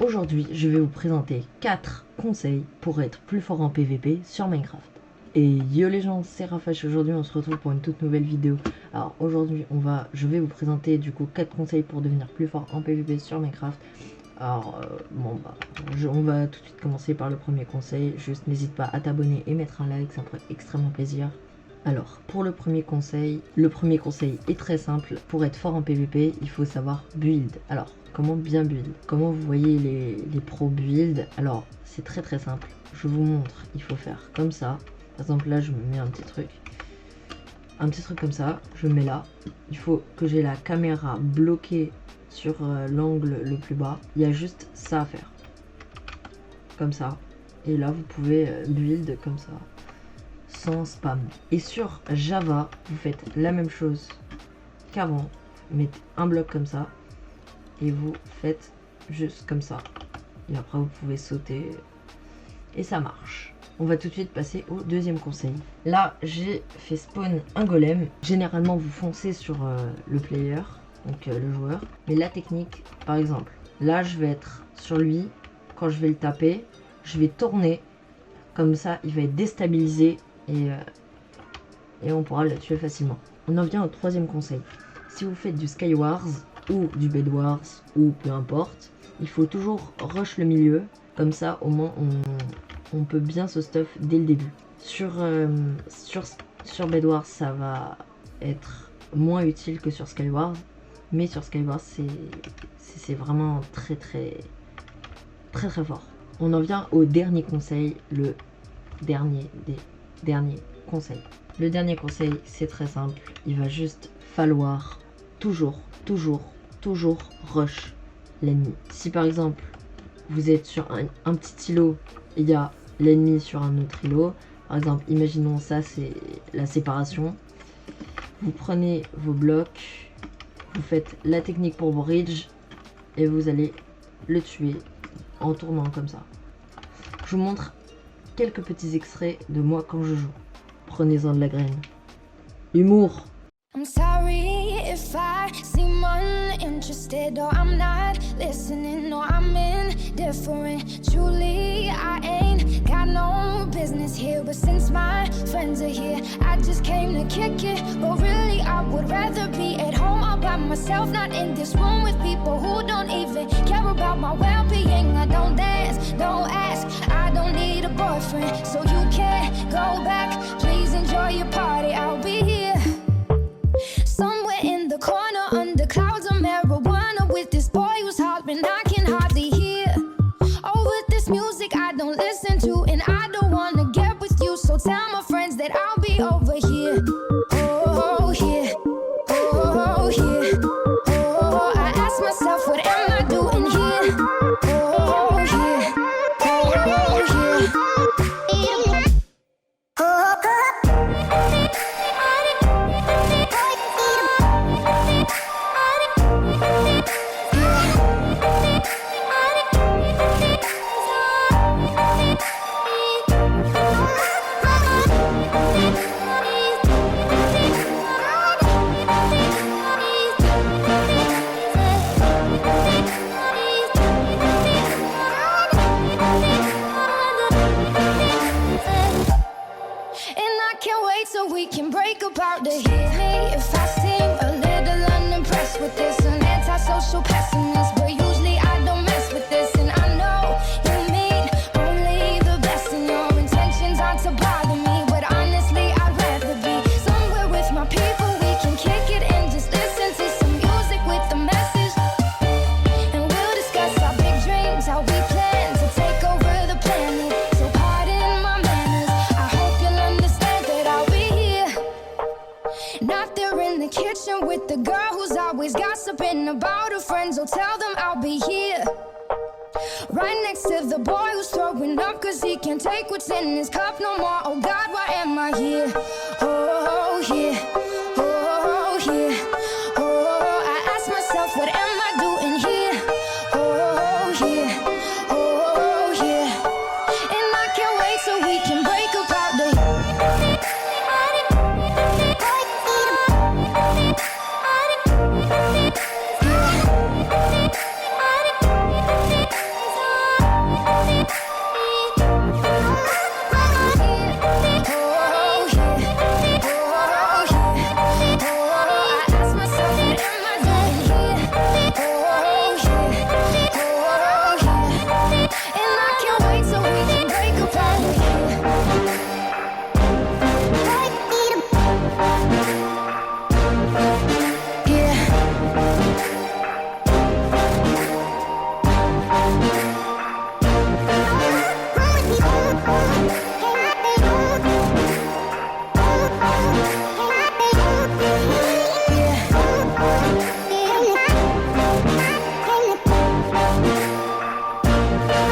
Aujourd'hui, je vais vous présenter 4 conseils pour être plus fort en PVP sur Minecraft. Et yo les gens, c'est Rafash. Aujourd'hui on se retrouve pour une toute nouvelle vidéo. Alors aujourd'hui je vais vous présenter du coup 4 conseils pour devenir plus fort en PVP sur Minecraft. Alors on va tout de suite commencer par le premier conseil. Juste n'hésite pas à t'abonner et mettre un like, ça me ferait extrêmement plaisir. Alors pour le premier conseil est très simple. Pour être fort en PVP, il faut savoir build. Alors comment bien build? Comment vous voyez les pros build? Alors c'est très simple. Je vous montre, il faut faire comme ça. Par exemple là je me mets un petit truc comme ça, je me mets là. Il faut que j'ai la caméra bloquée sur l'angle le plus bas. Il y a juste ça à faire. Comme ça. Et là vous pouvez build comme ça. Sans spam. Et sur Java, vous faites la même chose qu'avant. Vous mettez un bloc comme ça. Et vous faites juste comme ça. Et après vous pouvez sauter. Et ça marche. On va tout de suite passer au deuxième conseil. Là, j'ai fait spawn un golem. Généralement, vous foncez sur le player, donc le joueur. Mais la technique, par exemple, là, je vais être sur lui. Quand je vais le taper, je vais tourner. Comme ça, il va être déstabilisé et on pourra le tuer facilement. On en vient au troisième conseil. Si vous faites du Skywars ou du Bedwars ou peu importe, il faut toujours rush le milieu. Comme ça, au moins, on peut bien se stuff dès le début. Sur Bedwars, ça va être moins utile que sur Skywars. Mais sur Skywars, c'est vraiment très fort. On en vient au dernier conseil, le dernier des derniers conseils. Le dernier conseil, c'est très simple. Il va juste falloir toujours rush l'ennemi. Si par exemple, vous êtes sur un petit îlot, il y a l'ennemi sur un autre îlot. Par exemple, imaginons ça, c'est la séparation. Vous prenez vos blocs, vous faites la technique pour bridge et vous allez le tuer en tournant comme ça. Je vous montre quelques petits extraits de moi quand je joue. Prenez-en de la graine. Humour. I'm sorry if I seem uninterested or I'm not listening or I'm indifferent. Truly, I ain't got no business here, but since my friends are here, I just came to kick it. But really, I would rather be at home all by myself, not in this room with people who don't even care about my well-being. I don't dance, don't ask, I don't need a boyfriend, so you can't go back. Please enjoy your party, I'll be here. Somewhere in the corner under clouds of marijuana with this boy who's hollering I can hardly hear. Over this music I don't listen to and I don't wanna get with you, so tell my friends that I'll be over here. Oh here, oh here, oh I ask myself what am I doing here? Oh here, oh here. So we can break apart to hear me if I seem a little unimpressed with this. An antisocial pessimist, but usually I don't mess with this. And I know you mean only the best, and your intentions aren't to bother me. But honestly, I'd rather be somewhere with my people. We can kick it and just listen to some music with a message. And we'll discuss our big dreams, how we plan to take over the planet. So pardon my manners, I hope you'll understand that I'll be not there in the kitchen with the girl who's always gossiping about her friends. Oh, tell them I'll be here. Right next to the boy who's throwing up cause he can't take what's in his cup no more. Oh God, why am I here? Oh, here. Oh, here. Oh, I ask myself, what am I doing here? Oh, here.